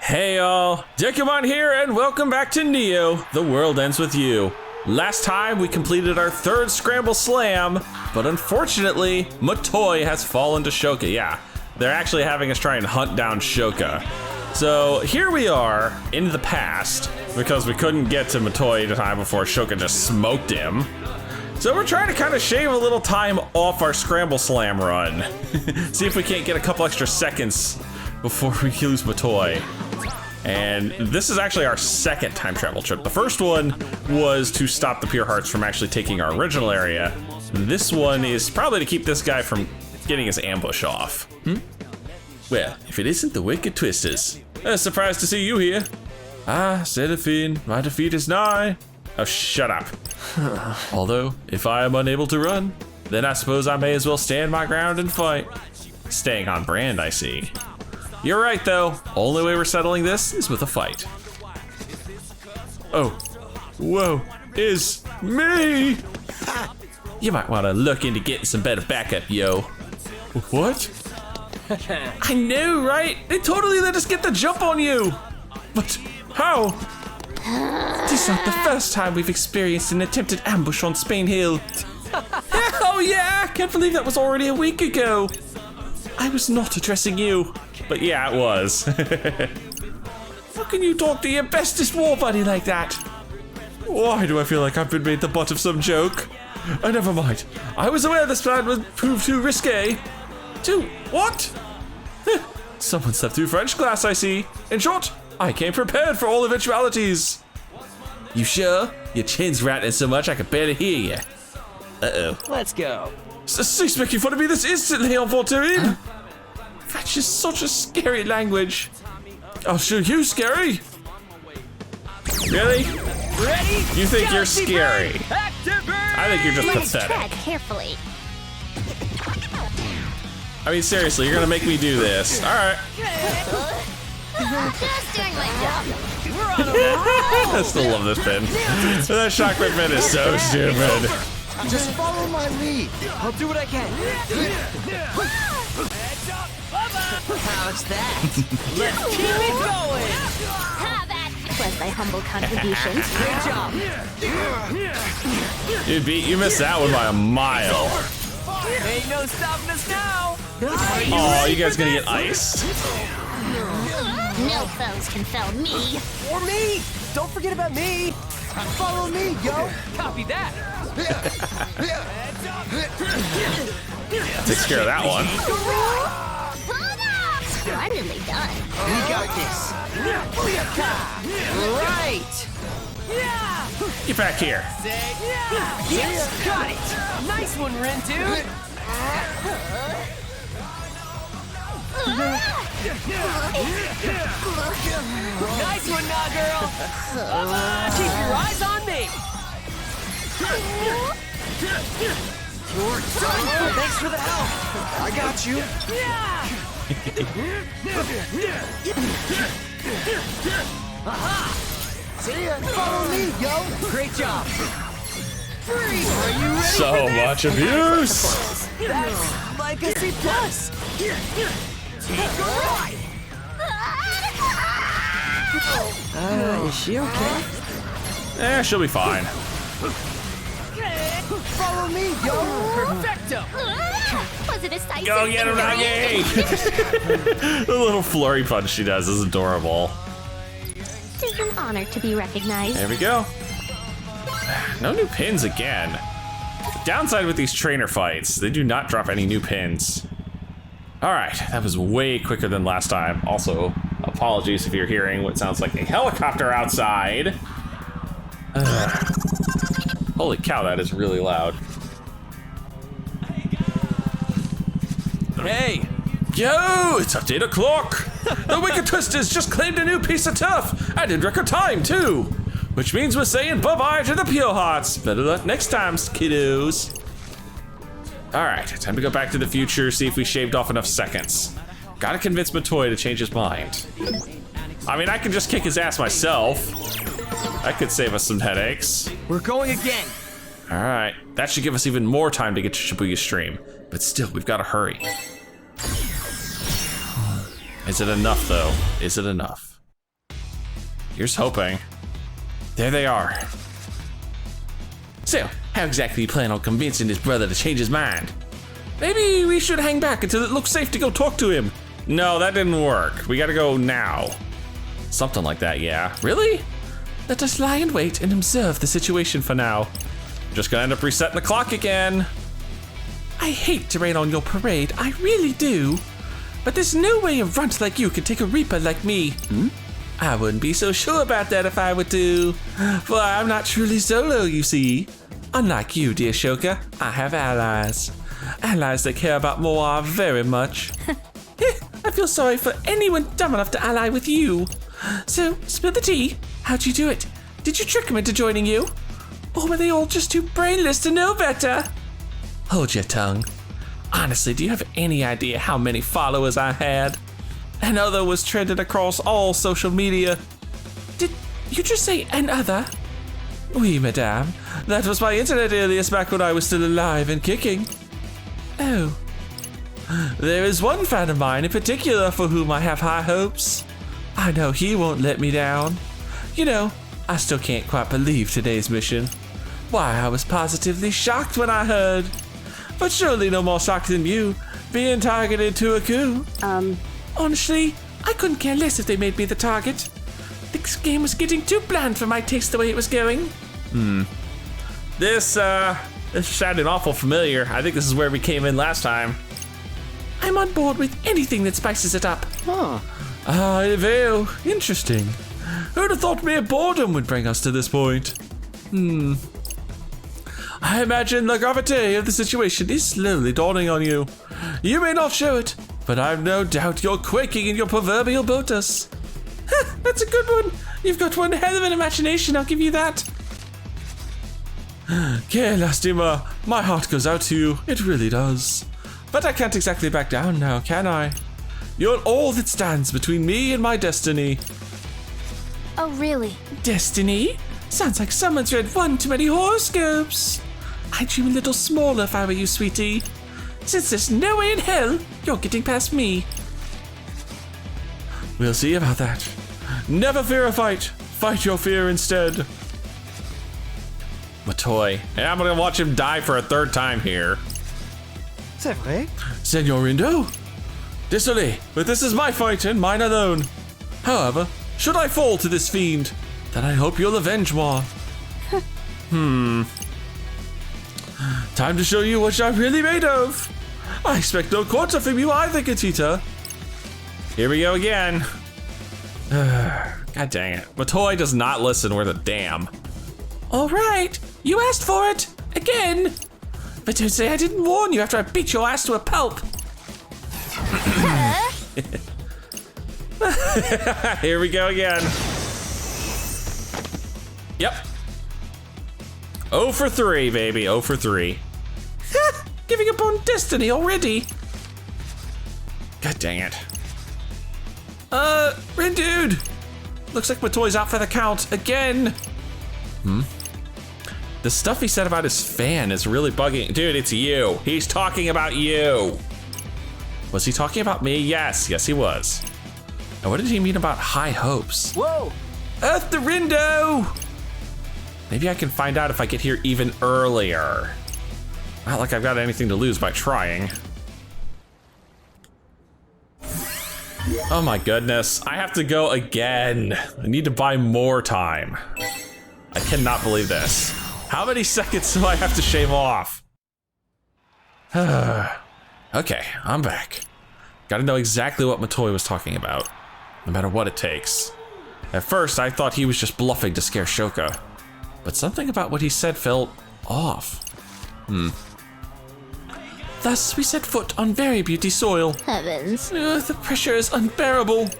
Hey y'all, Dekumon here and welcome back to Neo, The World Ends With You. Last time we completed our third scramble slam, but unfortunately, Matoi has fallen to Shoka. Yeah, they're actually having us try and hunt down Shoka. So here we are in the past, because we couldn't get to Matoi in time before Shoka just smoked him. So we're trying to kind of shave a little time off our scramble slam run. See if we can't get a couple extra seconds before we lose Matoi. And this is actually our second time travel trip. The first one was to stop the Pure Hearts from actually taking our original area. This one is probably to keep this guy from getting his ambush off. Well, if it isn't the Wicked Twisters. Surprised to see you here. Ah, Seraphine, my defeat is nigh. Oh, shut up. Although, if I am unable to run, then I suppose I may as well stand my ground and fight. Staying on brand, I see. You're right, though. Only way we're settling this is with a fight. Oh, whoa, is me. You might want to look into getting some better backup, yo. What? I know, right? They totally let us get the jump on you. But how? This is not the first time we've experienced an attempted ambush on Spain Hill. Oh yeah, can't believe that was already a week ago. I was not addressing you. But yeah, it was. How can you talk to your bestest war buddy like that? Why do I feel like I've been made the butt of some joke? Never mind. I was aware this plan would prove too risque. Too what? Someone slept through French class, I see. In short, I came prepared for all eventualities. You sure? Your chin's rattling so much I can barely hear you. Uh-oh. Let's go. Cease making fun of me this instantly, Confronting. That's just such a scary language. I'll show you scary. Really? Ready? You think you're scary? I think you're just pathetic. Tread carefully. I mean, seriously, you're gonna make me do this. All right. Just doing my job. I still love this pin. That shotgun pin is so stupid. Just follow my lead. I'll do what I can. How's that? Let's keep it going. Ha, that was my humble contributions. Great job. Dude, beat, you missed that one by a mile. Ain't no stopping us now. Oh, you guys gonna get iced. No foes can fell me. Or me. Don't forget about me. Follow me, yo. Copy that. Takes care of that one. Splendidly done. We got this. Right. Get back here. Yes, got it. Nice one, Ren, dude. Nice one, nah, girl. Keep your eyes on me. You're done. Thanks for the help. I got you. Aha! See ya. Follow me, yo. Great job. Freeze. Are you ready So for this? much abuse. That's like a C+. Take a ride. Is she okay? She'll be fine. Follow me, yo. Perfecto. Was it a sight? Go get him, Nagi! The little flurry punch she does is adorable. It is an honor to be recognized. There we go. No new pins again. Downside with these trainer fights, they do not drop any new pins. All right, that was way quicker than last time. Also, apologies if you're hearing what sounds like a helicopter outside. Holy cow, that is really loud. Hey. Yo, it's update o'clock. The Wicked Twisters just claimed a new piece of turf, and in record time, too. Which means we're saying bye-bye to the Pure Hearts. Better luck next time, kiddos. All right, time to go back to the future, see if we shaved off enough seconds. Gotta convince Matoi to change his mind. I mean, I can just kick his ass myself. That could save us some headaches. We're going again. All right, that should give us even more time to get to Shibuya stream. But still, we've gotta hurry. Is it enough, though? Is it enough? Here's hoping. There they are. So, how exactly you plan on convincing his brother to change his mind? Maybe we should hang back until it looks safe to go talk to him. No, that didn't work. We gotta go now. Something like that, yeah. Really? Let us lie in wait and observe the situation for now. Just gonna end up resetting the clock again. I hate to rain on your parade, I really do. But there's no way a runt like you can take a Reaper like me. I wouldn't be so sure about that if I were to. For I'm not truly solo, you see. Unlike you, dear Shoka, I have allies. Allies that care about Moa very much. I feel sorry for anyone dumb enough to ally with you. So, spill the tea. How'd you do it? Did you trick him into joining you? Or were they all just too brainless to know better? Hold your tongue. Honestly, do you have any idea how many followers I had? Another was trending across all social media. Did you just say another? Oui, madame. That was my internet alias back when I was still alive and kicking. Oh. There is one fan of mine in particular for whom I have high hopes. I know he won't let me down. You know, I still can't quite believe today's mission. Why, I was positively shocked when I heard. But surely no more shocked than you, being targeted to a coup. Honestly, I couldn't care less if they made me the target. This game was getting too bland for my taste the way it was going. This sounded awful familiar. I think this is where we came in last time. I'm on board with anything that spices it up. Very interesting. Who'd have thought mere boredom would bring us to this point? I imagine the gravity of the situation is slowly dawning on you. You may not show it, but I've no doubt you're quaking in your proverbial botus. That's a good one. You've got one hell of an imagination, I'll give you that. Okay, Lastima, my heart goes out to you. It really does. But I can't exactly back down now, can I? You're all that stands between me and my destiny. Oh, really? Destiny? Sounds like someone's read one too many horoscopes. I'd dream a little smaller if I were you, sweetie. Since there's no way in hell you're getting past me. We'll see about that. Never fear a fight. Fight your fear instead. Matoy. Yeah, I'm gonna watch him die for a third time here. C'est vrai? Señorindo? Désolé, but this is my fight and mine alone. However, should I fall to this fiend, then I hope you'll avenge moi. Time to show you what I'm really made of. I expect no quarter from you either, Gatita. Here we go again. God dang it. Matoy does not listen worth a damn. All right, you asked for it again. But don't say I didn't warn you after I beat your ass to a pulp. Here we go again. Yep. 0 for 3, baby. 0 for 3. Giving up on destiny already. God dang it. Red dude. Looks like Matoy's out for the count again. The stuff he said about his fan is really bugging. Dude, it's you. He's talking about you. Was he talking about me? Yes, he was. And what did he mean about high hopes? Whoa! Earth the Rindo. Maybe I can find out if I get here even earlier. Not like I've got anything to lose by trying. Oh my goodness, I have to go again. I need to buy more time. I cannot believe this. How many seconds do I have to shave off? Okay, I'm back. Gotta know exactly what Matoy was talking about, no matter what it takes. At first, I thought he was just bluffing to scare Shoka, but something about what he said felt off. Thus, we set foot on very beauty soil. Heavens. The pressure is unbearable.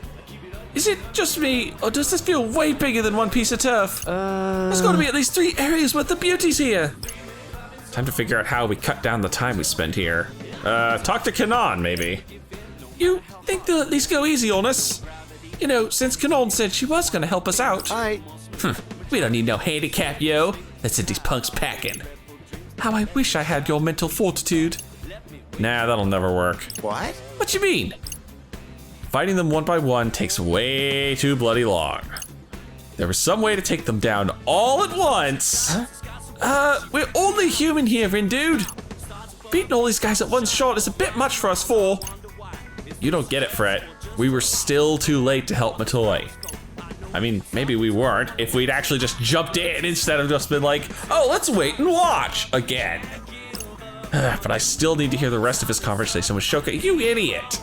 Is it just me, or does this feel way bigger than one piece of turf? There's got to be at least 3 areas worth of beauties here. Time to figure out how we cut down the time we spend here. Talk to Kanon, maybe. You think they'll at least go easy on us? You know, since Kanon said she was gonna help us out. Alright. We don't need no handicap, yo. Let's send these punks packing. How I wish I had your mental fortitude. Nah, that'll never work. What? What you mean? Fighting them one by one takes way too bloody long. there was some way to take them down all at once. We're only human here, dude. Beating all these guys at one shot is a bit much for us four. You don't get it, Fret. We were still too late to help Matoi. I mean, maybe we weren't if we'd actually just jumped in instead of just been like, oh, let's wait and watch again. But I still need to hear the rest of his conversation with Shoka. You idiot.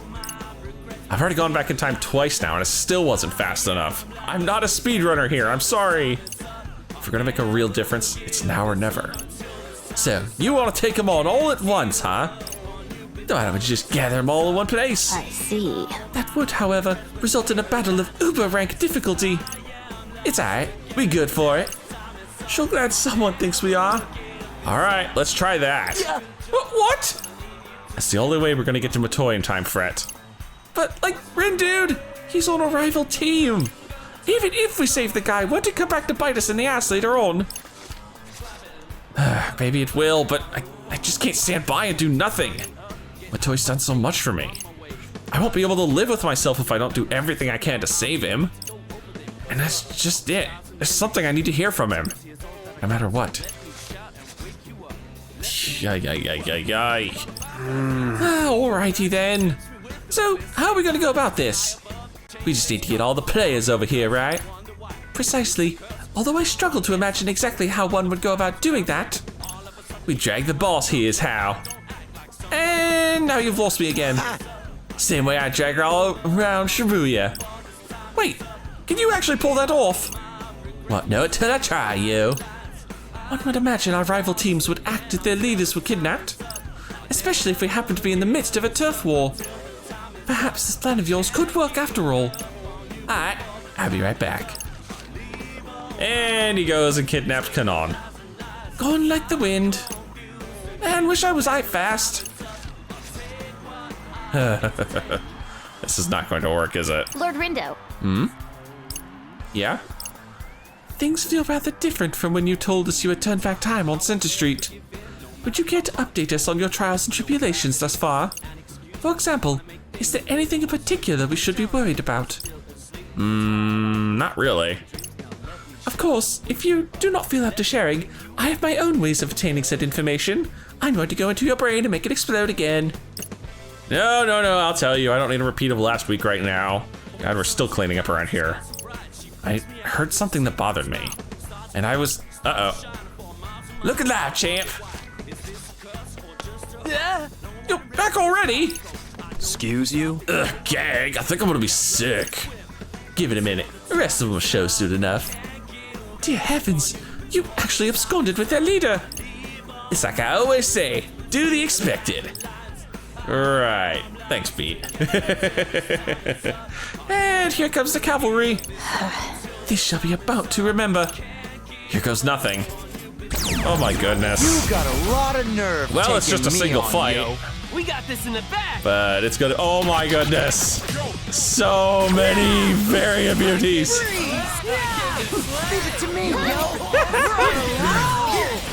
I've already gone back in time twice now and it still wasn't fast enough. I'm not a speedrunner here, I'm sorry. If we're gonna make a real difference, it's now or never. So, you wanna take them on all at once, huh? Why don't we just gather them all in one place? I see. That would, however, result in a battle of uber rank difficulty. It's alright, we good for it. Sure glad someone thinks we are. All right, let's try that. Yeah. What? That's the only way we're gonna get to Matoi in time, Fret. But, like, Rin dude, he's on a rival team. Even if we save the guy, won't it come back to bite us in the ass later on? Maybe it will, but I just can't stand by and do nothing. Matoi's done so much for me. I won't be able to live with myself if I don't do everything I can to save him. And that's just it. There's something I need to hear from him. No matter what. Alrighty then. So, how are we gonna go about this? We just need to get all the players over here, right? Precisely. Although I struggle to imagine exactly how one would go about doing that. We drag the boss here is how. And now you've lost me again. Same way I drag her all around Shibuya. Wait, can you actually pull that off? What, no, till I try you. One would imagine our rival teams would act if their leaders were kidnapped. Especially if we happen to be in the midst of a turf war. Perhaps this plan of yours could work after all. Alright, I'll be right back. And he goes and kidnaps Kanon. Gone like the wind. Man, wish I was fast. This is not going to work, is it? Lord Rindo. Yeah? Things feel rather different from when you told us you had turned back time on Center Street. Would you care to update us on your trials and tribulations thus far? For example, is there anything in particular we should be worried about? Not really. Of course, if you do not feel up to sharing, I have my own ways of obtaining said information. I'm going to go into your brain and make it explode again. No, I'll tell you. I don't need a repeat of last week right now. God, we're still cleaning up around here. I heard something that bothered me. And I was, uh-oh. Look alive, champ. You're back already? Excuse you? Ugh, gang, I think I'm gonna be sick. Give it a minute. The rest of them will show soon enough. Dear heavens, you actually absconded with their leader. It's like I always say, do the expected. Right, thanks, Pete. And here comes the cavalry. This shall be a bout to remember. Here goes nothing. Oh my goodness. You got a lot of nerve. Well, it's just a taking me single on, fight. yo. We got this in the back. But it's gonna, oh my goodness. So many variant beauties. Leave it to me, yo.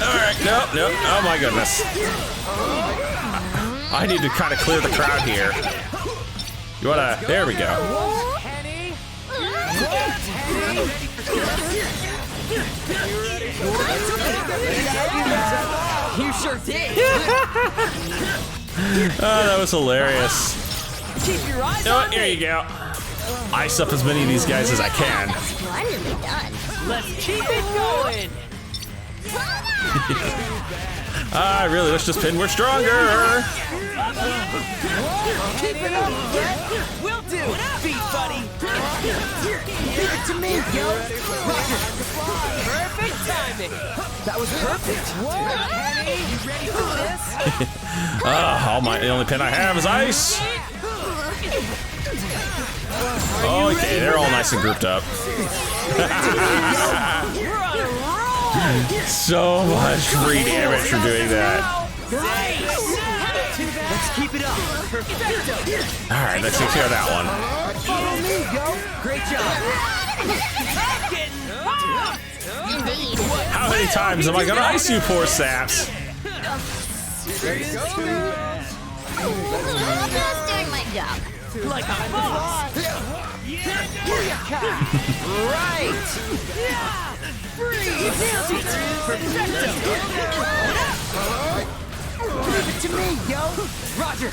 All right, nope, oh my goodness. I need to kind of clear the crowd here. You wanna, there we go. You sure did. Oh, that was hilarious. Keep your eyes You know on what, here me. you go. Ice up as many of these guys as I can. Splendidly done. Let's keep it going. Really, let's just pin, we're stronger. Keep it up, Brett. We'll do. Beat, buddy. Leave it to me, yo. Perfect timing. That was perfect. Henny, you ready for this? The only pin I have is ice. Okay, they're all nice and grouped up. We're on a roll. So much free damage for doing that. Let's keep it up. All right, let's take care of that one. Follow me, yo. Great job. Getting hot. Indeed. How many times am I gonna ice you, poor saps? Just doing my job. Like a boss. Right! Freeze! Nailed it! Perfecto! Leave it to me, yo! Roger.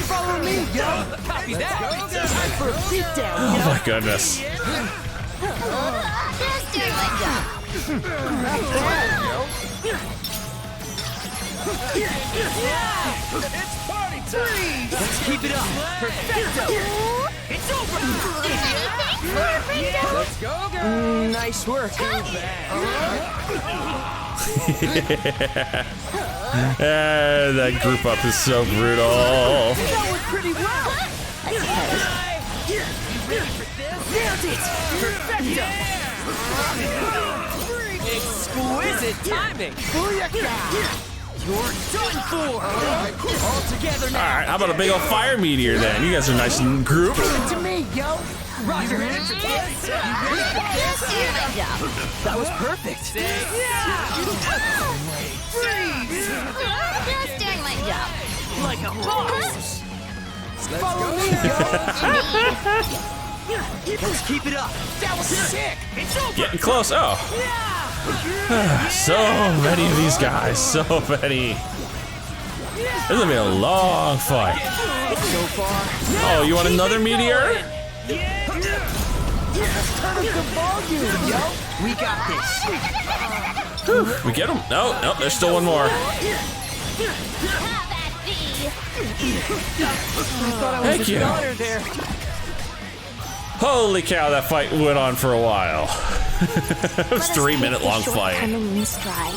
Follow me, yo! Copy that. Time for a beatdown, Oh my goodness. Just doing my job. Let's keep it up. Perfecto. It's over. Let's go, girl. Nice work. That group up is so brutal. That went pretty well. Nailed it. Perfecto. Exquisite timing. You're done for. All together now. All right, how about a big old fire meteor then? You guys are nice and grouped. Leave it to me, yo! Roger. Just doing my job. That was perfect. Just doing my job. Like a boss. Follow me, yo! Let's keep it up. That was sick. It's over. Getting close. Oh, so many of these guys. So many. This is gonna be a long fight. So far, Oh, you want another meteor? turn up the volume, yo! We got this. We get him? No, there's still one more. Have that be. Thank you. Daughter there. Holy cow, that fight went on for a while. It was a 3-minute long fight. Coming in stride.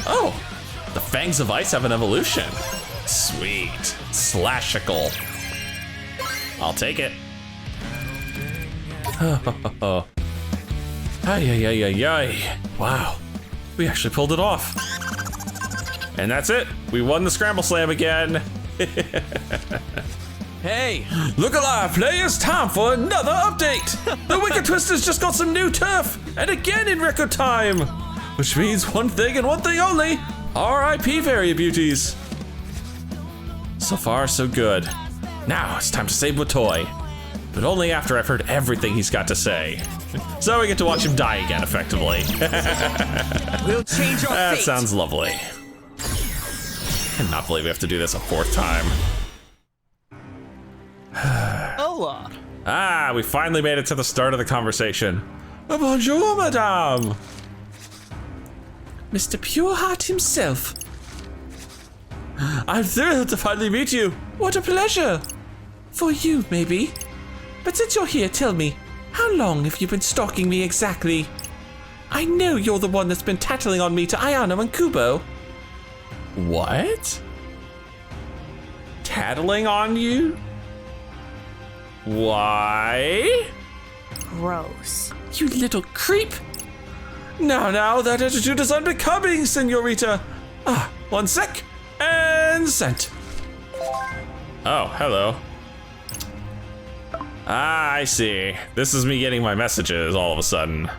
Oh, the Fangs of Ice have an evolution. Sweet. Slashicle. I'll take it. Ay. Wow. We actually pulled it off. And that's it. We won the Scramble Slam again. Hey. Look alive, players! Time for another update! The Wicked Twisters just got some new turf, and again in record time! Which means one thing and one thing only, R.I.P. Fairy Beauties. So far, so good. Now it's time to save Matoy. But only after I've heard everything he's got to say. So we get to watch him die again, effectively. We'll change our That fate. sounds lovely. Cannot believe we have to do this a 4th time. Hola. Ah, we finally made it to the start of the conversation. Bonjour, madame. Mr. Pureheart himself. I'm thrilled to finally meet you. What a pleasure. For you, maybe. But since you're here, tell me, how long have you been stalking me exactly? I know you're the one that's been tattling on me to Ayano and Kubo. What? Tattling on you? Why? Gross. You little creep. Now, that attitude is unbecoming, senorita. Ah, 1 sec, and sent. Oh, hello. Ah, I see. This is me getting my messages all of a sudden.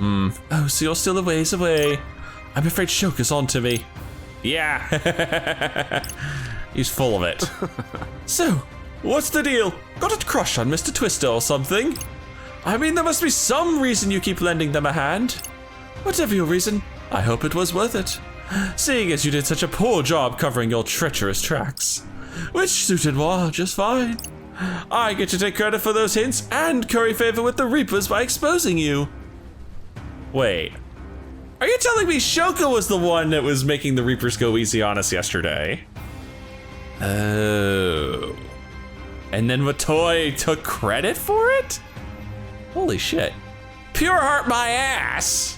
Oh, so you're still a ways away. I'm afraid Shoka's onto me. Yeah. He's full of it. So, what's the deal? Got a crush on Mr. Twister or something? I mean, there must be some reason you keep lending them a hand. Whatever your reason, I hope it was worth it. Seeing as you did such a poor job covering your treacherous tracks. Which suited moi just fine. I get to take credit for those hints and curry favor with the Reapers by exposing you. Wait. Are you telling me Shoka was the one that was making the Reapers go easy on us yesterday? Oh. And then Matoy took credit for it? Holy shit. Pure heart my ass!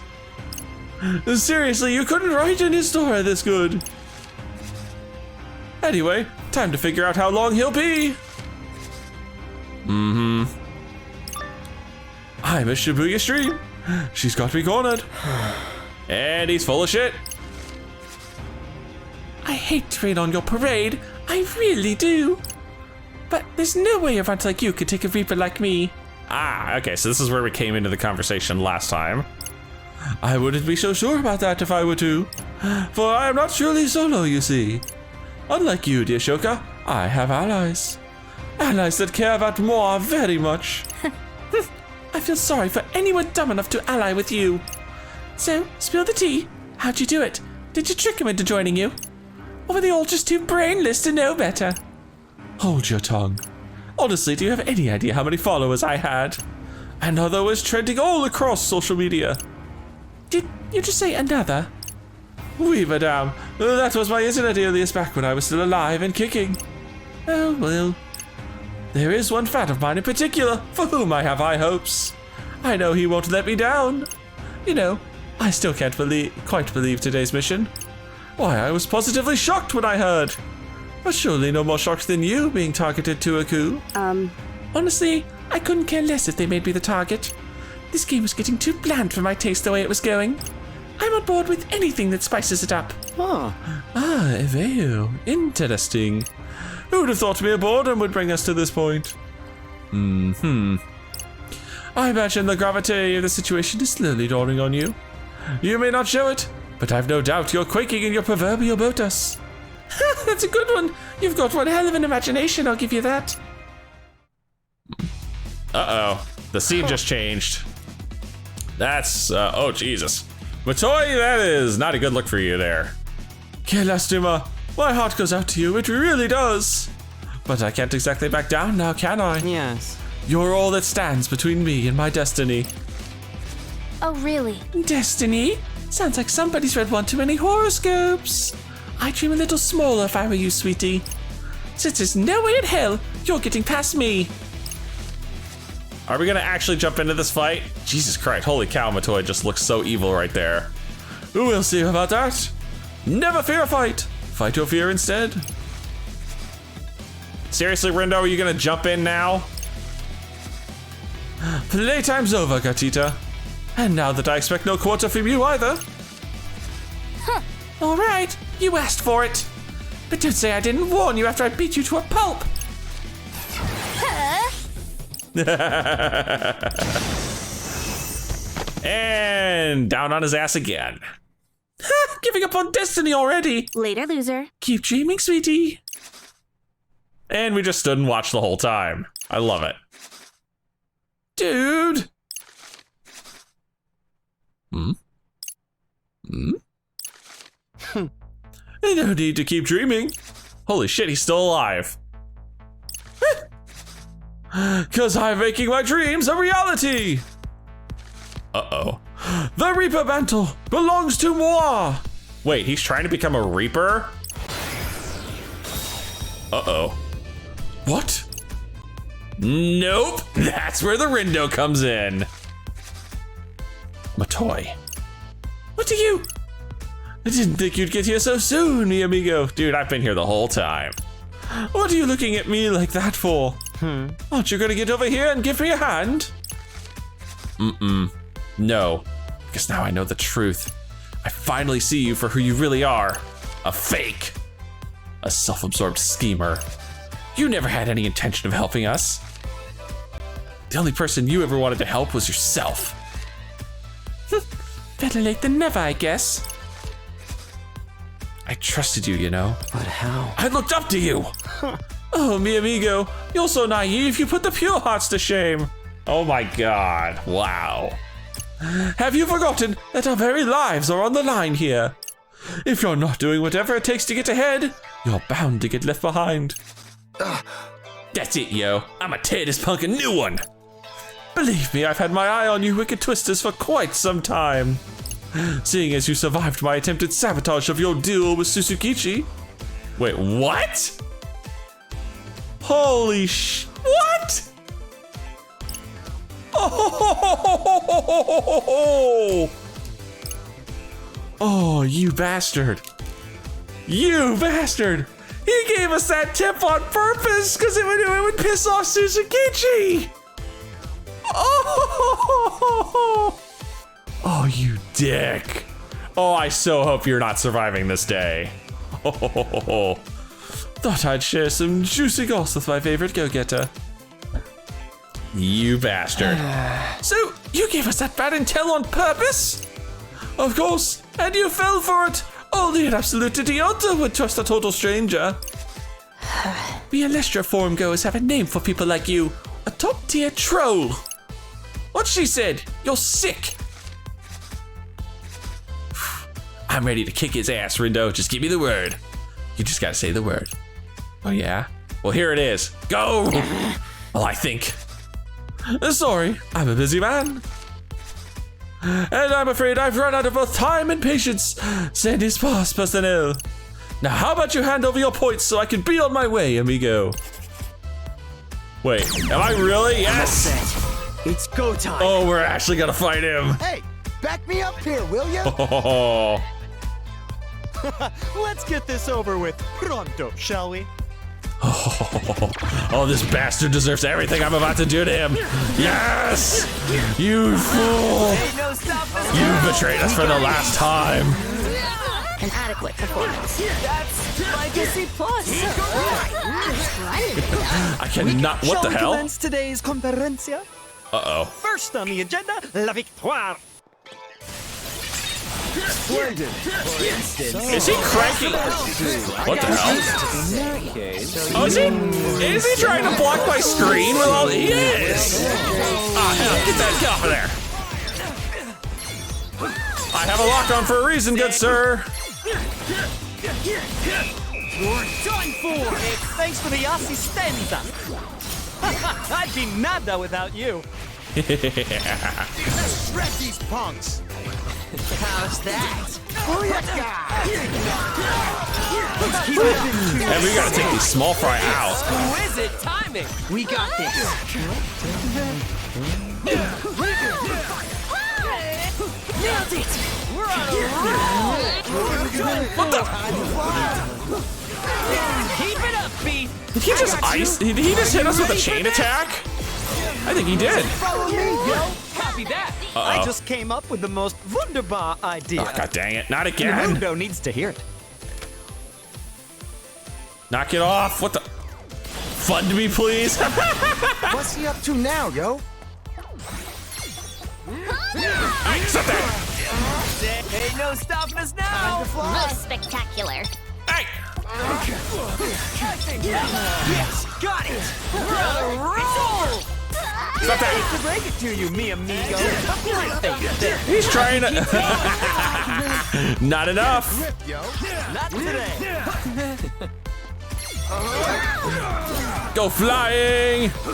Seriously, you couldn't write any story this good. Anyway, time to figure out how long he'll be. Mm-hmm. I'm a Shibuya stream. She's got me cornered. And he's full of shit. I hate to rain on your parade. I really do. But there's no way a runt like you could take a Reaper like me. Ah, okay, so this is where we came into the conversation last time. I wouldn't be so sure about that if I were to. For I am not truly solo, you see. Unlike you, dear Shoka, I have allies. Allies that care about more very much. I feel sorry for anyone dumb enough to ally with you. So, spill the tea. How'd you do it? Did you trick him into joining you? Or were they all just too brainless to know better? Hold your tongue. Honestly, do you have any idea how many followers I had? Another was trending all across social media. Did you just say another? Oui, madame. That was my internet alias back when I was still alive and kicking. Oh, well. There is one fan of mine in particular for whom I have high hopes. I know he won't let me down. You know, I still can't quite believe today's mission. Why, I was positively shocked when I heard. But surely no more shocked than you being targeted to a coup. Honestly, I couldn't care less if they made me the target. This game was getting too bland for my taste the way it was going. I'm on board with anything that spices it up. Huh. Ah, Eveo. Interesting. Who would have thought mere boredom would bring us to this point? I imagine the gravity of the situation is slowly dawning on you. You may not show it, but I've no doubt you're quaking in your proverbial botus. That's a good one. You've got one hell of an imagination, I'll give you that. Uh-oh. The scene just changed. That's, oh Jesus. Matoi, that is not a good look for you there. Kelastuma, my heart goes out to you, it really does. But I can't exactly back down now, can I? Yes. You're all that stands between me and my destiny. Oh, really? Destiny? Sounds like somebody's read one too many horoscopes. I'd dream a little smaller if I were you, sweetie. Since there's no way in hell you're getting past me. Are we gonna actually jump into this fight? Jesus Christ, holy cow, Matoi just looks so evil right there. We'll see about that. Never fear a fight. Fight your fear instead. Seriously, Rindo, are you gonna jump in now? Playtime's over, Gatita. And now that I expect no quarter from you either. Huh. All right, you asked for it. But don't say I didn't warn you after I beat you to a pulp. Huh? And down on his ass again. Giving up on destiny already. Later, loser. Keep dreaming, sweetie. And we just stood and watched the whole time. I love it. Dude. No need to keep dreaming. Holy shit, he's still alive. 'Cause I'm making my dreams a reality. Uh-oh. The Reaper mantle belongs to moi. Wait, he's trying to become a Reaper? Uh-oh. What? Nope, that's where the Rindo comes in. Matoi. What are you? I didn't think you'd get here so soon, mi amigo. Dude, I've been here the whole time. What are you looking at me like that for? Aren't you gonna get over here and give me a hand? No, because now I know the truth. I finally see you for who you really are. A fake. A self-absorbed schemer. You never had any intention of helping us. The only person you ever wanted to help was yourself. Better late than never, I guess. I trusted you, you know. But how? I looked up to you. Oh, mi amigo, you're so naive, you put the pure hearts to shame. Oh my God, wow. Have you forgotten that our very lives are on the line here? If you're not doing whatever it takes to get ahead, you're bound to get left behind. That's it, yo. I'ma tear this punk a new one. Believe me, I've had my eye on you wicked twisters for quite some time. Seeing as you survived my attempted sabotage of your duel with Suzukichi. Wait, what? Holy what? Oh, you bastard. You bastard. He gave us that tip on purpose because it would piss off Suzukichi. Oh, you dick. Oh, I so hope you're not surviving this day. Thought I'd share some juicy goss with my favorite go-getter. You bastard. So, you gave us that bad intel on purpose? Of course, and you fell for it. Only an absolute idiota would trust a total stranger. We Alestra forum goers have a name for people like you. A top-tier troll. What she said? You're sick. I'm ready to kick his ass, Rindo. Just give me the word. You just gotta say the word. Oh yeah? Well, here it is. Go! Well, I think. Sorry, I'm a busy man. And I'm afraid I've run out of both time and patience. Sandy's boss personnel. Now, how about you hand over your points so I can be on my way, amigo? Wait, am I really? Yes! It's go time. Oh, we're actually gonna fight him. Hey, back me up here, will you? Oh, Let's get this over with pronto, shall we? oh, this bastard deserves everything I'm about to do to him. Yes! You fool! Ain't no stopping us. You betrayed us for the last time. An adequate performance. That's Legacy Plus. I cannot. What the Shall we hell? commence today's conferencia? Uh-oh. First on the agenda, La Victoire. Splendid. For instance. Is he cranky? What the hell? Oh, is he trying to block my screen with all? He is. Ah, hell, get that off of there. I have a lock on for a reason, good sir. You're done for. Thanks for the assistenta. I'd be nada without you. Let's shred these punks. How's that? And we gotta take these small fry out. Who is it? Timing. We got this. Nailed it. We're on a roll. What the? Keep it up, B. Did he just ice? Did he just hit us with a chain attack? I think he did. Follow me, yo. Copy that. Uh-oh. I just came up with the most wunderbar idea. Oh, God dang it! Not And again. Mundo needs to hear it. Knock it off. What the? Fund me, please. What's he up to now, yo? Hey, stop that. Ain't no stopping us now. Most spectacular. Hey. Yes, got it. We're on a roll. Stop that. To break it to you, mi amigo. He's trying to. Not enough. Yo. Not today. Go flying. Time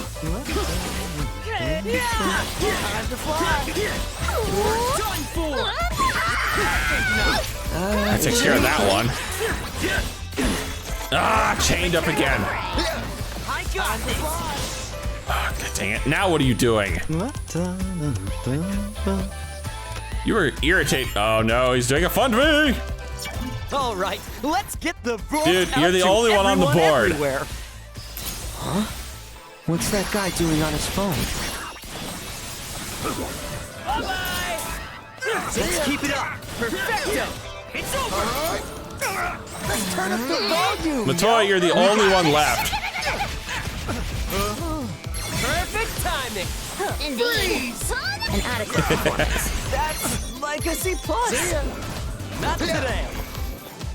to fly. Done for. That takes care of that one. Ah, chained up again. I got this. Oh, God dang it. Now what are you doing? You were irritated. Oh no, he's doing a fund me. All right, let's get the vote Dude, out you're the to only one on the everyone board. Everywhere. What's that guy doing on his phone? Bye-bye. Let's keep it up. Perfecto. It's over. Let's turn up the volume. Matoy, you're the only one left. Perfect timing. Indeed. An adequate performance. That's Legacy Plus. Not today.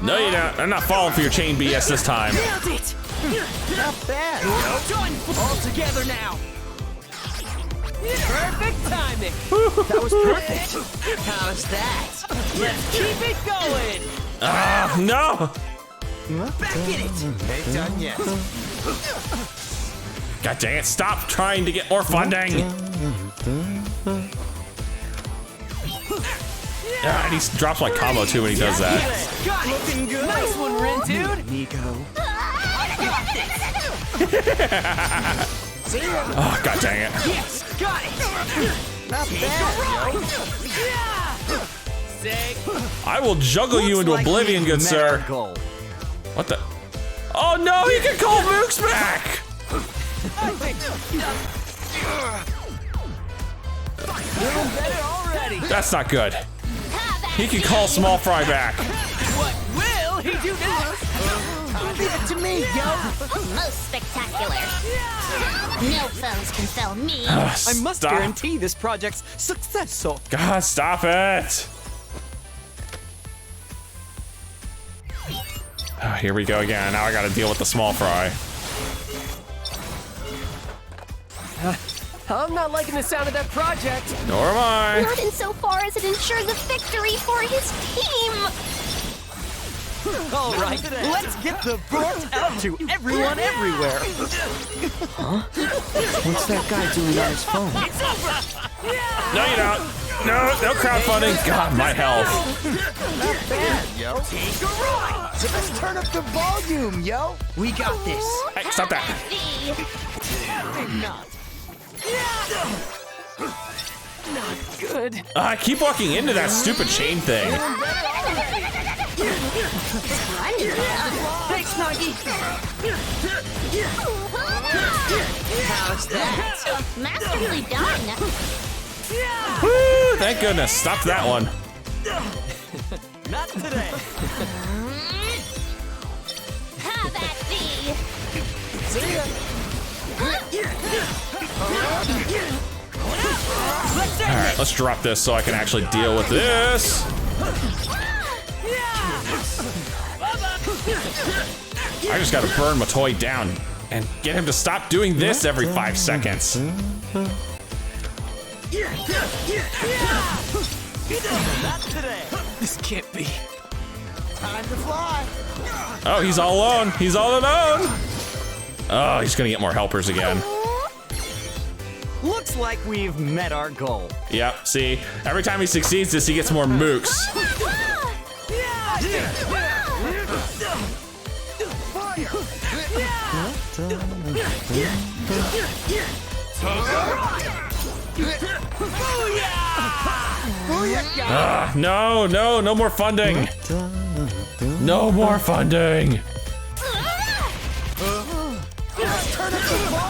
No, you don't. I'm not falling for your chain BS this time. Nailed it. Not bad. Done. All together now. Perfect timing. That was perfect. How's that? Let's keep it going. Ah, no. Back in it. Ain't done yet. God dang it. Stop trying to get more funding. Ah, and he drops my combo too when he does that. Got it. Looking good. Nice one, Rin, dude. Nico. Oh, God dang it. Yes, got it. Not bad. Yeah. Sick. I will juggle you into oblivion, good sir. Goal. What the? Oh no, he can call Mooks back. Feeling better already. That's not good. He can call Small Fry back. What will he do next? Leave it to me, yo. Most spectacular. No foes can fell me. I must Stop. guarantee this project's success. God, stop it. Here we go again. Now I gotta deal with the small fry. I'm not liking the sound of that project. Nor am I. Not insofar as it ensures a victory for his team. All right, let's get the board out to everyone everywhere. What's that guy doing on his phone? No, you don't. No crowdfunding. God, my health. Not bad, yo. Just turn up the volume, yo. We got this. Hey, stop that. Not good. I keep walking into that stupid chain thing. Thanks, Nagi. How's that? Masterfully done. Woo, thank goodness. Stop that one. Not today. Have at thee. See ya. All right, let's drop this so I can actually deal with this. I just gotta burn Matoi down and get him to stop doing this every 5 seconds. Not today. This can't be. Time to fly. Oh, he's all alone. He's all alone. Oh, he's gonna get more helpers again. Looks like we've met our goal. Yep, see, every time he succeeds this, he gets more mooks. No more funding. No more funding.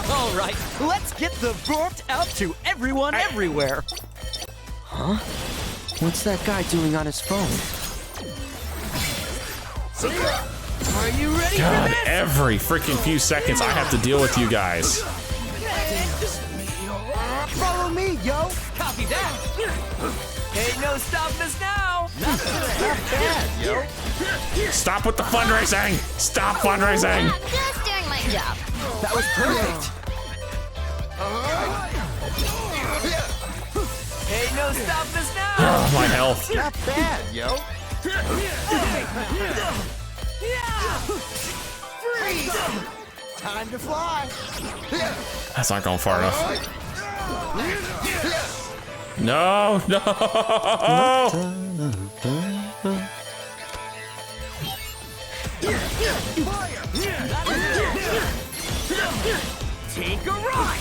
All right, let's get the board out to everyone everywhere. Huh? What's that guy doing on his phone? Are you ready God, for this? every freaking few seconds I have to deal with you guys. Follow me, yo. Copy that. Ain't no stopping us now. Not Bad, yo. Stop with the fundraising. Stop fundraising. Just doing my job. That was perfect. Ain't no stopping us now. Oh, my health. Not bad, yo. Freeze. Time to fly. That's not going far enough. No. Take a ride.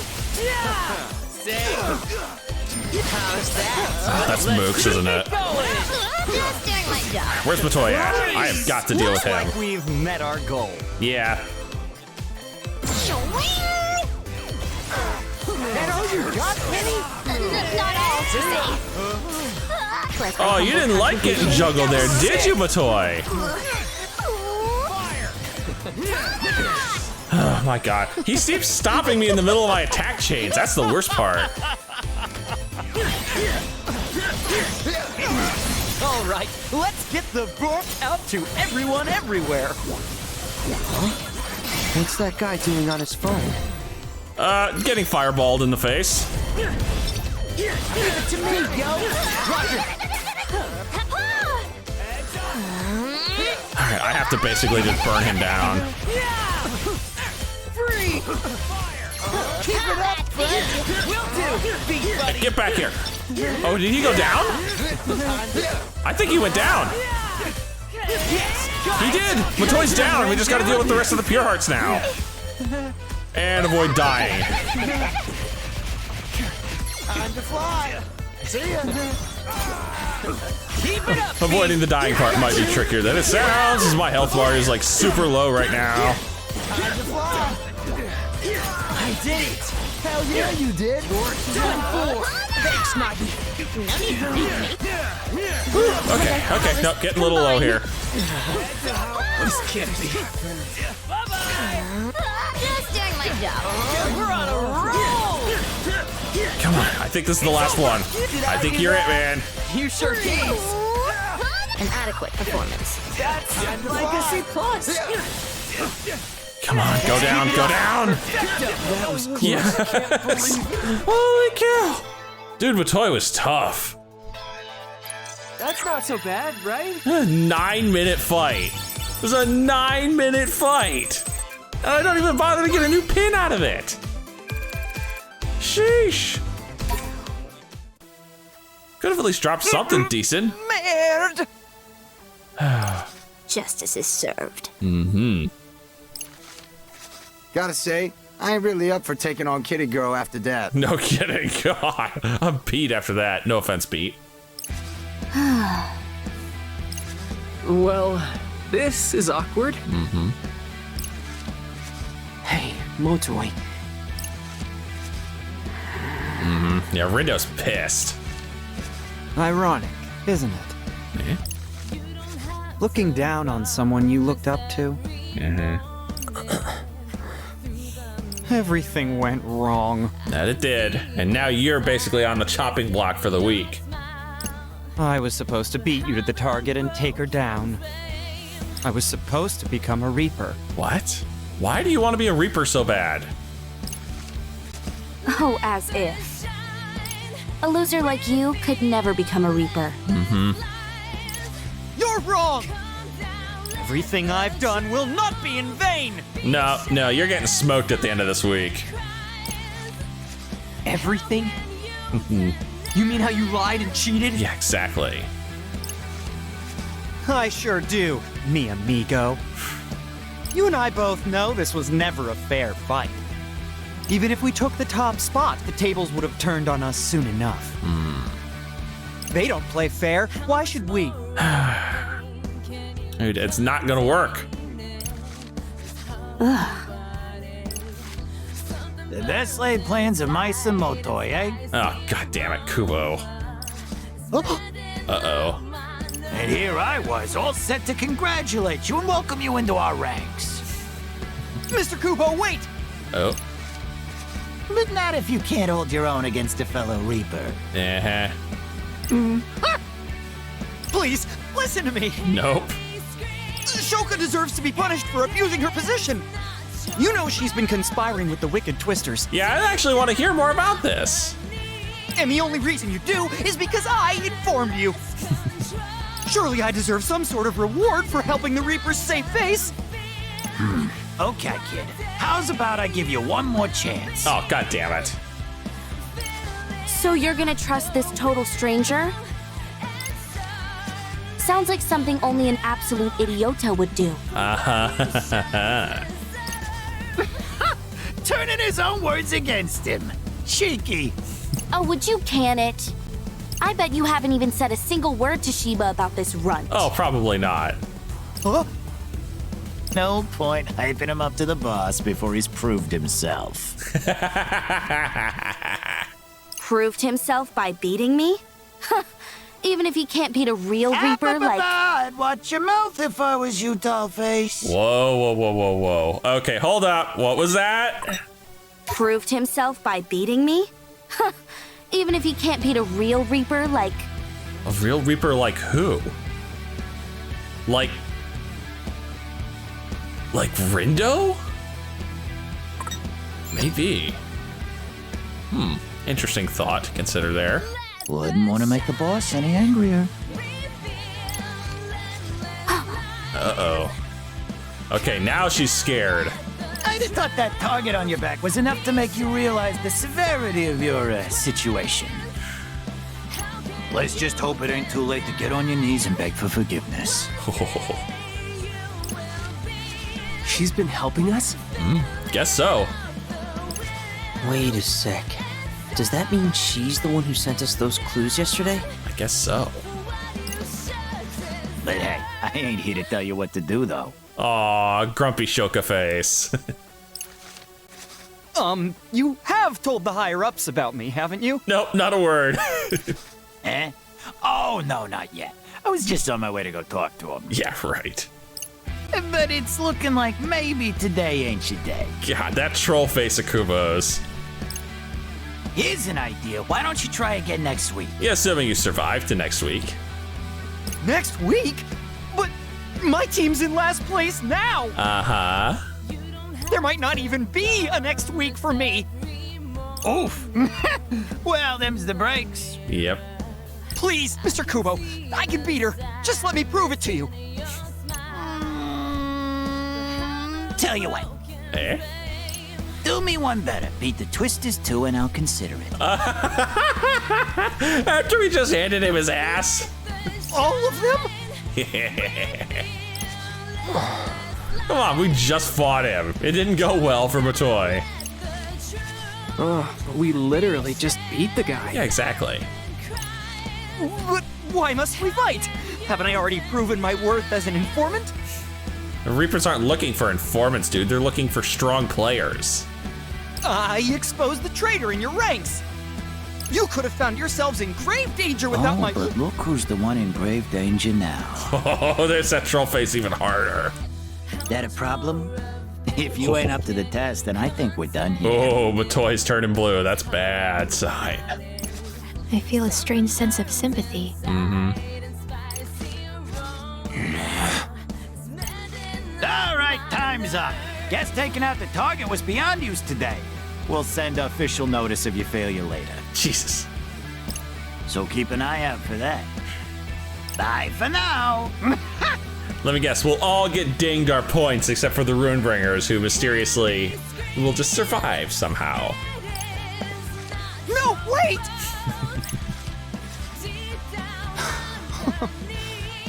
How's that? That's mooks, isn't it? Just doing my job. Where's Matoi at? I have got to deal with Looks him. like we've met our goal. Yeah. That all you got, Penny? Not all to say. Oh, you didn't like getting juggled there, did you, Matoi? Oh my god. He keeps stopping me in the middle of my attack chains. That's the worst part. All right, let's get the board out to everyone everywhere. What's that guy doing on his phone? Getting fireballed in the face. Give it to me, yo. Roger. Alright, I have to basically just burn him down. Free. Keep it up, friend. Will do, big buddy. Get back here. Oh, did he go down? I think he went down. He did. Matoi's down. We just got to deal with the rest of the Pure Hearts now. And avoid dying. Time to fly. See ya. Keep it up. Avoiding the dying part might be trickier than it sounds, as my health bar is like super low right now. Time to fly. I did it. Hell yeah, you did. Done for. Thanks, Nagi. Okay, nope, getting a little low here. This can't be. Just doing my job. We're on a roll. Come on, I think this is the last one. I think you're it, man. You sure did. An adequate performance. That's like a C+. Come on, go down, go down. That was close. Yes. Holy cow. Dude, Matoy was tough. That's not so bad, right? A 9-minute fight. It was a 9-minute fight. And I don't even bother to get a new pin out of it. Sheesh. Could have at least dropped something decent. Merde! Justice is served. Gotta say, I ain't really up for taking on Kitty Girl after that. No kidding. God, I'm Pete after that. No offense, Pete. Well, this is awkward. Hey, Motoy. Yeah, Rindo's pissed. Ironic, isn't it? Eh? Looking down on someone you looked up to. Everything went wrong. That it did. And now you're basically on the chopping block for the week. I was supposed to beat you to the target and take her down. I was supposed to become a Reaper. What? Why do you want to be a Reaper so bad? Oh, as if. A loser like you could never become a Reaper. You're wrong! Everything I've done will not be in vain! No, you're getting smoked at the end of this week. Everything? You mean how you lied and cheated? Yeah, exactly. I sure do, mi amigo. You and I both know this was never a fair fight. Even if we took the top spot, the tables would have turned on us soon enough. They don't play fair. Why should we? Dude, it's not gonna work. The best laid plans of mice and Motoy, eh? Oh, god damn it, Kubo. Uh-oh. And here I was, all set to congratulate you and welcome you into our ranks. Mr. Kubo, wait! Oh. But not if you can't hold your own against a fellow Reaper. Please, listen to me! Nope. Shoka deserves to be punished for abusing her position! You know she's been conspiring with the Wicked Twisters. Yeah, I actually want to hear more about this. And the only reason you do is because I informed you. Surely I deserve some sort of reward for helping the Reapers save face. Okay, kid. How's about I give you one more chance? Oh, god damn it. So you're gonna trust this total stranger? Sounds like something only an absolute idiota would do. Turning his own words against him. Cheeky. Oh, would you can it? I bet you haven't even said a single word to Shiba about this runt. Oh, probably not. Huh? No point hyping him up to the boss before he's proved himself. Proved himself by beating me? Even if he can't beat a real Reaper like... I'd watch your mouth if I was you, Dollface. Whoa. Okay, hold up. What was that? Proved himself by beating me? Even if he can't beat a real Reaper like... A real Reaper like who? Like Rindo? Maybe. Interesting thought to consider there. Wouldn't want to make the boss any angrier. Uh-oh. Okay, now she's scared. I'd have thought that target on your back was enough to make you realize the severity of your situation. Let's just hope it ain't too late to get on your knees and beg for forgiveness. She's been helping us? Guess so. Wait a sec. Does that mean she's the one who sent us those clues yesterday? I guess so. But hey, I ain't here to tell you what to do, though. Aw, grumpy Shoka face. You have told the higher-ups about me, haven't you? Nope, not a word. Eh? Oh, no, not yet. I was just on my way to go talk to him. Yeah, right. But it's looking like maybe today ain't your day. God, that troll face of Kubo's. Here's an idea. Why don't you try again next week? Yeah, assuming you survive to next week. Next week? But My team's in last place now! Uh-huh. There might not even be a next week for me! Oof. Well, them's the breaks. Yep. Please, Mr. Kubo, I can beat her. Just let me prove it to you. Tell you what, Eh? do me one better. Beat the Twisters too, and I'll consider it. After we just handed him his ass. All of them? Come on, we just fought him. It didn't go well for Matoy. Oh, we literally just beat the guy. Yeah, exactly. But why must we fight? Haven't I already proven my worth as an informant? The Reapers aren't looking for informants, dude. They're looking for strong players. I exposed the traitor in your ranks. You could have found yourselves in grave danger without my... But look who's the one in grave danger now. Oh, there's that troll face even harder. That a problem? If you ain't up to the test, then I think we're done here. Oh, Matoy's turning blue. That's bad sign. I feel a strange sense of sympathy. All right, time's up. Guess taking out the target was beyond use today. We'll send official notice of your failure later. Jesus. So keep an eye out for that. Bye for now. Let me guess, we'll all get dinged our points except for the Runebringers, who mysteriously will just survive somehow. No, wait!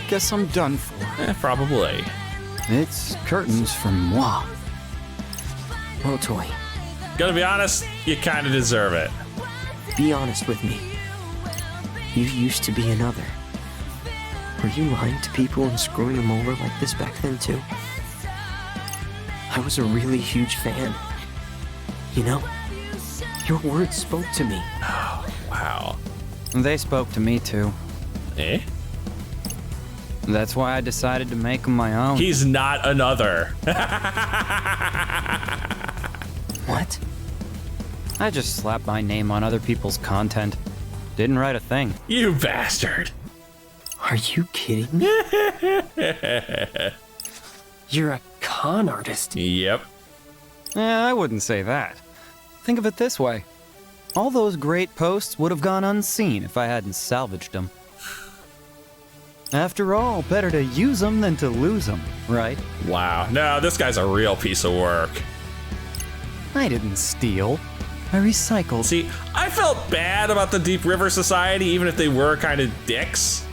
Guess I'm done for. Probably. It's curtains for moi. Motoy, Gonna be honest, you kinda deserve it. be honest with me. You used to be another. Were you lying to people and screwing them over like this back then too? I was a really huge fan. You know, your words spoke to me. Wow. They spoke to me too. Eh? That's why I decided to make them my own. He's not another. What? I just slapped my name on other people's content. Didn't write a thing. You bastard. Are you kidding me? You're a con artist. Yep. I wouldn't say that. Think of it this way. All those great posts would have gone unseen if I hadn't salvaged them. After all, better to use them than to lose them, right? Wow. No, this guy's a real piece of work. I didn't steal. I recycled. See, I felt bad about the Deep River Society, even if they were kind of dicks.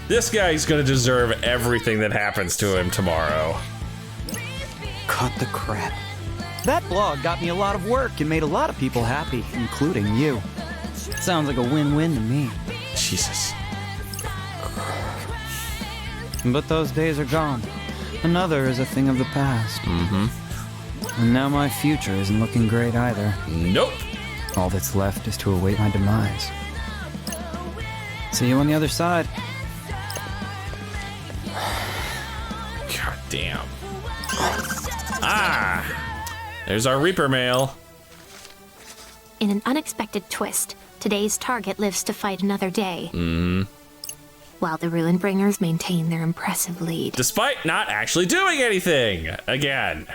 This guy's gonna deserve everything that happens to him tomorrow. Cut the crap. That blog got me a lot of work and made a lot of people happy, including you. Sounds like a win-win to me. Jesus. But those days are gone. Another is a thing of the past. And now my future isn't looking great either. Nope. All that's left is to await my demise. See you on the other side. God damn. Ah! There's our Reaper mail. In an unexpected twist, today's target lives to fight another day. While the Ruinbringers maintain their impressive lead. Despite not actually doing anything. Again.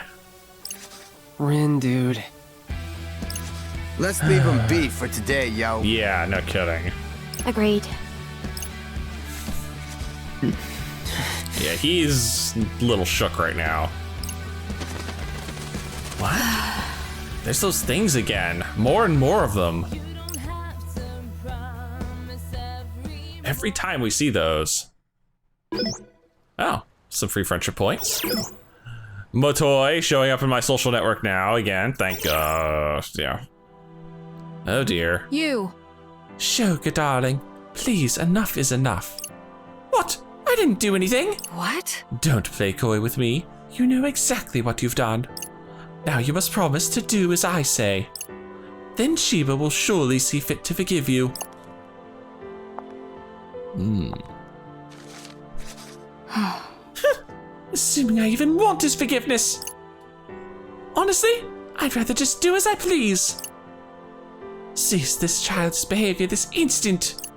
Rin, dude. Let's leave him be for today, yo. Yeah, no kidding. Agreed. Yeah, he's a little shook right now. What? There's those things again. More and more of them. Every time we see those. Oh, some free friendship points. Motoy showing up in my social network now again. Thank God. Yeah. Oh dear. You. Shoga, darling. Please, enough is enough. What? I didn't do anything. What? Don't play coy with me. You know exactly what you've done. Now you must promise to do as I say. Then Shiba will surely see fit to forgive you. Assuming I even want his forgiveness. Honestly, I'd rather just do as I please. Cease this child's behavior this instant.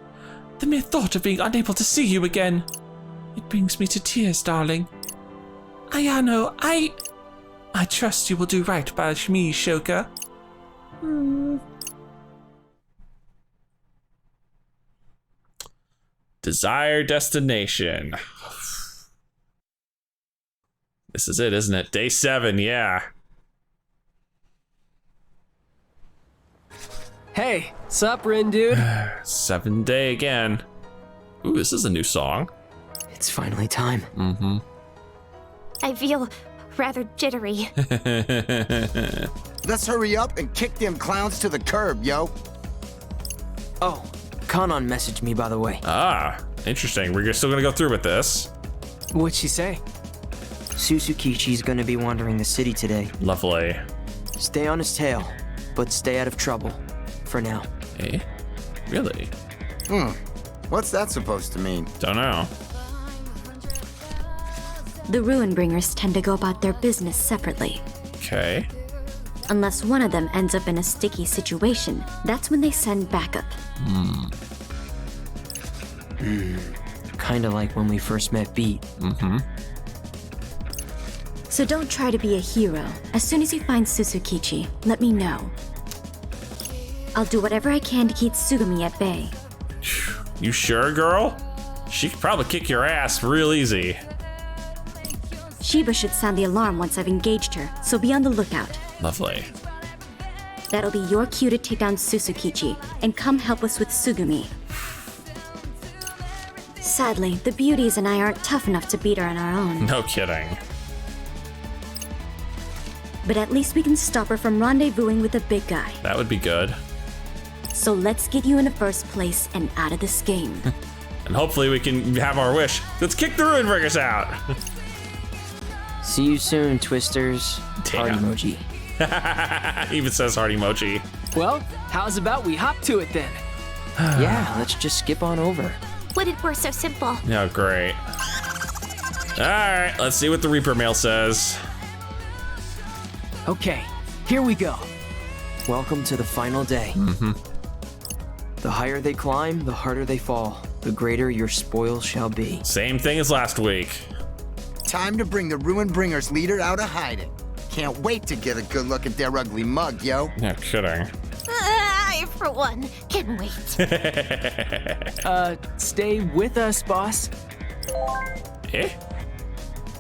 The mere thought of being unable to see you again. It brings me to tears, darling. Ayano, I trust you will do right by me, Shoka. Desired destination. This is it, isn't it? Day 7, yeah. Hey, sup, Rin dude? 7th day again. Ooh, this is a new song. It's finally time. Mm-hmm. I feel rather jittery. Let's hurry up and kick them clowns to the curb, yo. Oh, Kanon messaged me, by the way. Ah, interesting. We're still gonna go through with this. What'd she say? Susukichi's gonna be wandering the city today. Lovely. Stay on his tail, but stay out of trouble. For now. Eh? Really? What's that supposed to mean? Don't know. The Ruin Bringers tend to go about their business separately. Okay. Unless one of them ends up in a sticky situation, that's when they send backup. Kinda like when we first met Beat. Mm-hmm. So don't try to be a hero. As soon as you find Susukichi, let me know. I'll do whatever I can to keep Tsugumi at bay. You sure, girl? She could probably kick your ass real easy. Shiba should sound the alarm once I've engaged her, so be on the lookout. Lovely. That'll be your cue to take down Susukichi, and come help us with Tsugumi. Sadly, the beauties and I aren't tough enough to beat her on our own. No kidding. But at least we can stop her from rendezvousing with the big guy. That would be good. So let's get you in the first place and out of this game. And hopefully we can have our wish. Let's kick the Ruin Bringers out. See you soon, Twisters. Heart Damn. emoji. Even says heart emoji. Well, how's about we hop to it then? Yeah, let's just skip on over. Would it were so simple? Oh, great. All right, let's see what the Reaper mail says. Okay, here we go. Welcome to the final day. The higher they climb, the harder they fall. The greater your spoil shall be. Same thing as last week. Time to bring the Ruin Bringers leader out of hiding. Can't wait to get a good look at their ugly mug, yo. No kidding. I, for one, can wait. Stay with us, boss. Eh?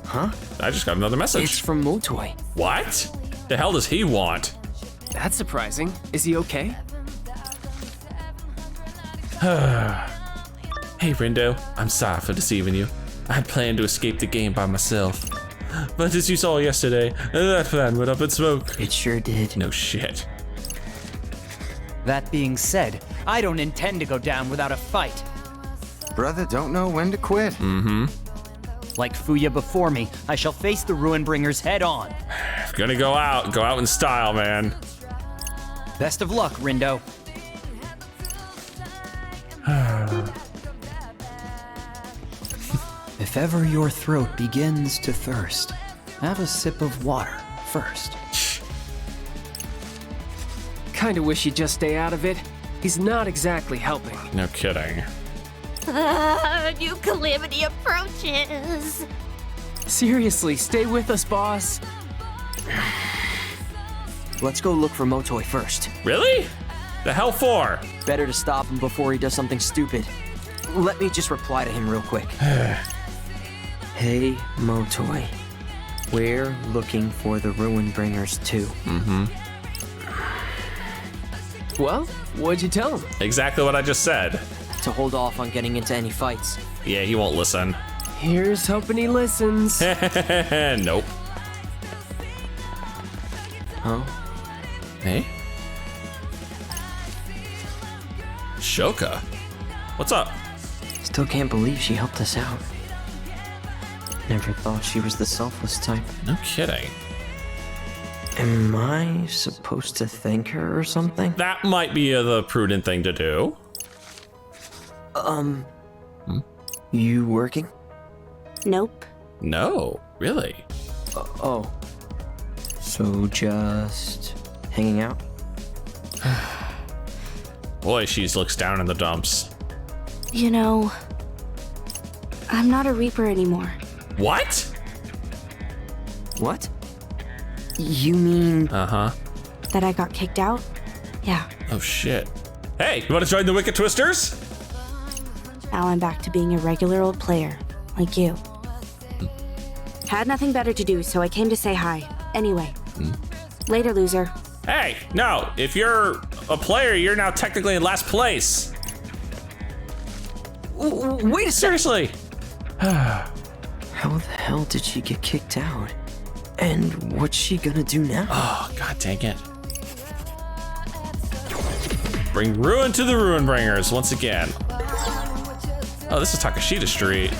Huh? I just got another message. It's from Motoi. What? The hell does he want? That's surprising. Is he okay? Hey, Rindo. I'm sorry for deceiving you. I had planned to escape the game by myself. But as you saw yesterday, that plan went up in smoke. It sure did. No shit. That being said, I don't intend to go down without a fight. Brother don't know when to quit. Like Fuya before me, I shall face the Ruin Bringers head on. Gonna go out in style, man. Best of luck, Rindo. If ever your throat begins to thirst, have a sip of water first. Kinda wish he'd just stay out of it. He's not exactly helping. No kidding. New calamity approaches. Seriously, stay with us, boss. Let's go look for Motoi first. Really? The hell for? Better to stop him before he does something stupid. Let me just reply to him real quick. Hey, Motoi. We're looking for the Ruin Bringers too. Well, what'd you tell him? Exactly what I just said. To hold off on getting into any fights. Yeah, he won't listen. Here's hoping he listens. Nope. Huh? Hey? Shoka? What's up? Still can't believe she helped us out. Never thought she was the selfless type. No kidding. Am I supposed to thank her or something? That might be the prudent thing to do. You working? Nope. No, really? Oh. So just hanging out? Boy, she looks down in the dumps. You know, I'm not a Reaper anymore. What? What? You mean... Uh-huh. That I got kicked out? Yeah. Oh, shit. Hey, you want to join the Wicked Twisters? Now I'm back to being a regular old player, like you. Had nothing better to do, so I came to say hi. Anyway. Later, loser. Hey, no. If you're a player, you're now technically in last place. Wait a sec! Seriously. How the hell did she get kicked out? And what's she gonna do now? Oh, god dang it. Bring ruin to the Ruin Bringers once again. Oh, this is Takashita Street.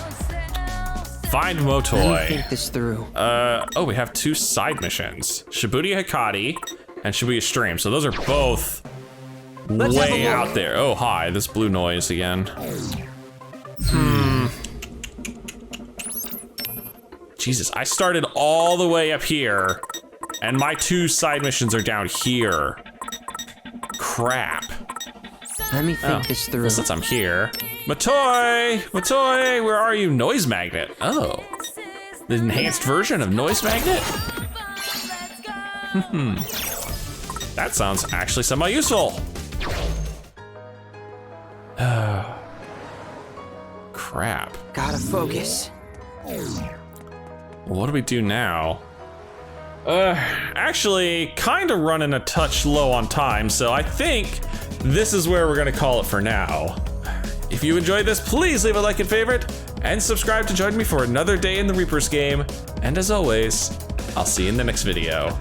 Find Let me Motoi. think this through. Oh, we have 2 side missions. Shibuya Hikari and Shibuya Stream. So those are both way out there. Oh, hi, this blue noise again. Jesus, I started all the way up here, and my 2 side missions are down here. Crap. Let me think this through. Since I'm here. Motoi! Motoi, where are you? Noise Magnet. Oh. The enhanced version of Noise Magnet? That sounds actually semi-useful. Crap. Gotta focus. What do we do now? Actually, kind of running a touch low on time, so I think this is where we're gonna call it for now. If you enjoyed this, please leave a like and favorite, and subscribe to join me for another day in the Reapers game. And as always, I'll see you in the next video.